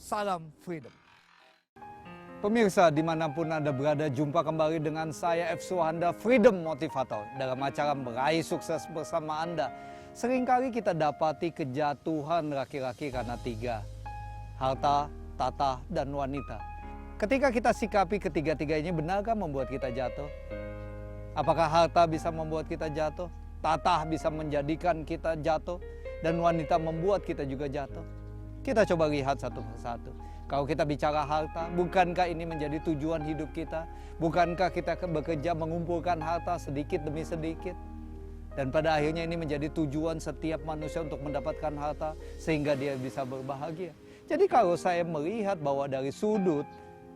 Salam Freedom. Pemirsa dimanapun Anda berada, jumpa kembali dengan saya F. Suhanda, Freedom Motivator, dalam acara Meraih Sukses bersama Anda. Seringkali kita dapati kejatuhan laki-laki karena tiga: harta, tata, dan wanita. Ketika kita sikapi ketiga-tiganya, benarkah membuat kita jatuh? Apakah harta bisa membuat kita jatuh? Tata bisa menjadikan kita jatuh? Dan wanita membuat kita juga jatuh? Kita coba lihat satu persatu. Kalau kita bicara harta, bukankah ini menjadi tujuan hidup kita? Bukankah kita bekerja mengumpulkan harta sedikit demi sedikit? Dan pada akhirnya ini menjadi tujuan setiap manusia untuk mendapatkan harta sehingga dia bisa berbahagia. Jadi kalau saya melihat bahwa dari sudut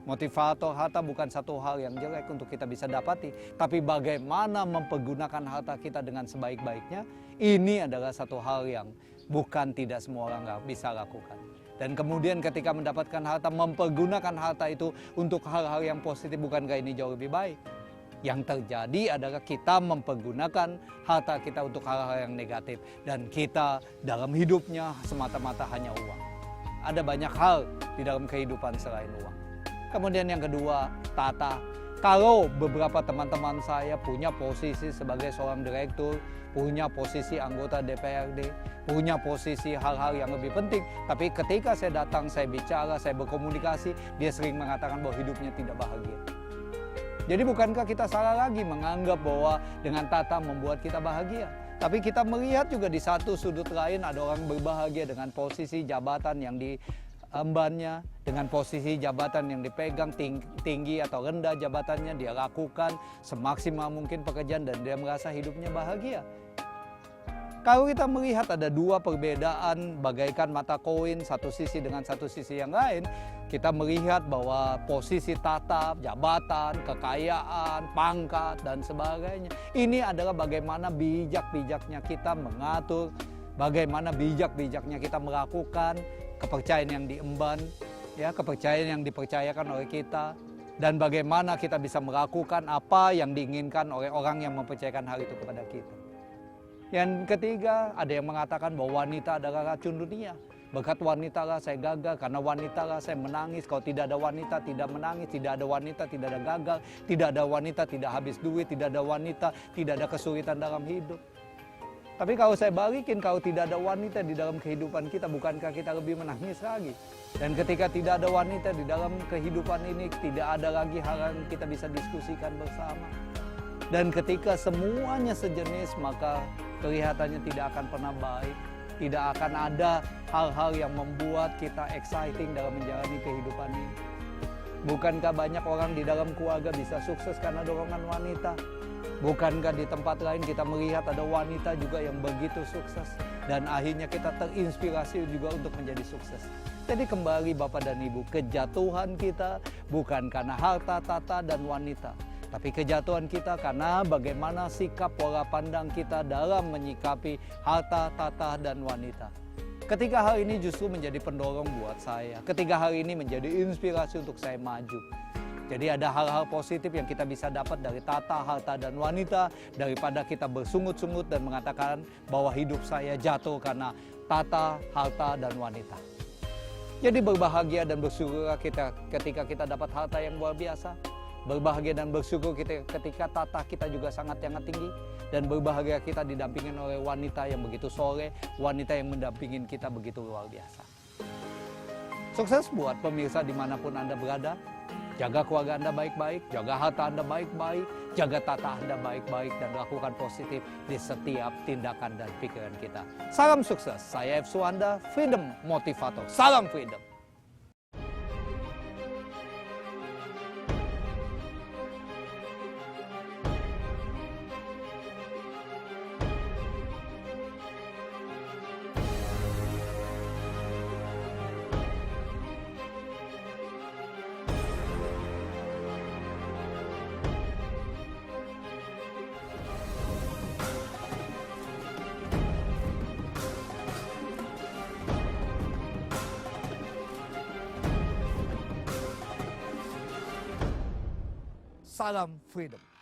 motivator, harta bukan satu hal yang jelek untuk kita bisa dapati, tapi bagaimana mempergunakan harta kita dengan sebaik-baiknya, ini adalah satu hal yang bukan tidak semua orang bisa lakukan. Dan kemudian ketika mendapatkan harta, mempergunakan harta itu untuk hal-hal yang positif, bukankah ini jauh lebih baik? Yang terjadi adalah kita mempergunakan harta kita untuk hal-hal yang negatif. Dan kita dalam hidupnya semata-mata hanya uang. Ada banyak hal di dalam kehidupan selain uang. Kemudian yang kedua, tata. Kalau beberapa teman-teman saya punya posisi sebagai seorang direktur, punya posisi anggota DPRD, punya posisi hal-hal yang lebih penting, tapi ketika saya datang, saya bicara, saya berkomunikasi, dia sering mengatakan bahwa hidupnya tidak bahagia. Jadi bukankah kita salah lagi menganggap bahwa dengan tata membuat kita bahagia? Tapi kita melihat juga di satu sudut lain ada orang berbahagia dengan posisi jabatan yang diembannya, dengan posisi jabatan yang dipegang, tinggi atau rendah jabatannya, dia lakukan semaksimal mungkin pekerjaan dan dia merasa hidupnya bahagia. Kalau kita melihat ada dua perbedaan bagaikan mata koin, satu sisi dengan satu sisi yang lain, kita melihat bahwa posisi tata, jabatan, kekayaan, pangkat, dan sebagainya. Ini adalah bagaimana bijak-bijaknya kita mengatur, bagaimana bijak-bijaknya kita melakukan kepercayaan yang diemban, ya, kepercayaan yang dipercayakan oleh kita, dan bagaimana kita bisa melakukan apa yang diinginkan oleh orang yang mempercayakan hal itu kepada kita. Yang ketiga, ada yang mengatakan bahwa wanita adalah racun dunia. Berkat wanita lah saya gagal, karena wanita lah saya menangis. Kalau tidak ada wanita, tidak menangis. Tidak ada wanita, tidak ada gagal. Tidak ada wanita, tidak habis duit. Tidak ada wanita, tidak ada kesulitan dalam hidup. Tapi kalau saya balikin, kalau tidak ada wanita di dalam kehidupan kita, bukankah kita lebih menangis lagi? Dan ketika tidak ada wanita di dalam kehidupan ini, tidak ada lagi hal yang kita bisa diskusikan bersama. Dan ketika semuanya sejenis, maka kelihatannya tidak akan pernah baik. Tidak akan ada hal-hal yang membuat kita exciting dalam menjalani kehidupan ini. Bukankah banyak orang di dalam keluarga bisa sukses karena dorongan wanita? Bukankah di tempat lain kita melihat ada wanita juga yang begitu sukses? Dan akhirnya kita terinspirasi juga untuk menjadi sukses. Jadi kembali Bapak dan Ibu, kejatuhan kita bukan karena harta, tata, dan wanita. Tapi kejatuhan kita karena bagaimana sikap pola pandang kita dalam menyikapi harta, tata, dan wanita. Ketika hal ini justru menjadi pendorong buat saya. Ketika hal ini menjadi inspirasi untuk saya maju. Jadi ada hal-hal positif yang kita bisa dapat dari tata, harta, dan wanita. Daripada kita bersungut-sungut dan mengatakan bahwa hidup saya jatuh karena tata, harta, dan wanita. Jadi berbahagia dan bersyukur kita ketika kita dapat harta yang luar biasa. Berbahagia dan bersyukur kita ketika tata kita juga sangat tinggi. Dan berbahagia kita didampingin oleh wanita yang begitu soleh, wanita yang mendampingin kita begitu luar biasa. Sukses buat pemirsa dimanapun Anda berada. Jaga keluarga Anda baik-baik, jaga harta Anda baik-baik, jaga tata Anda baik-baik, dan lakukan positif di setiap tindakan dan pikiran kita. Salam sukses, saya F. Suhanda, Freedom Motivator. Salam Freedom! Salam Freedom!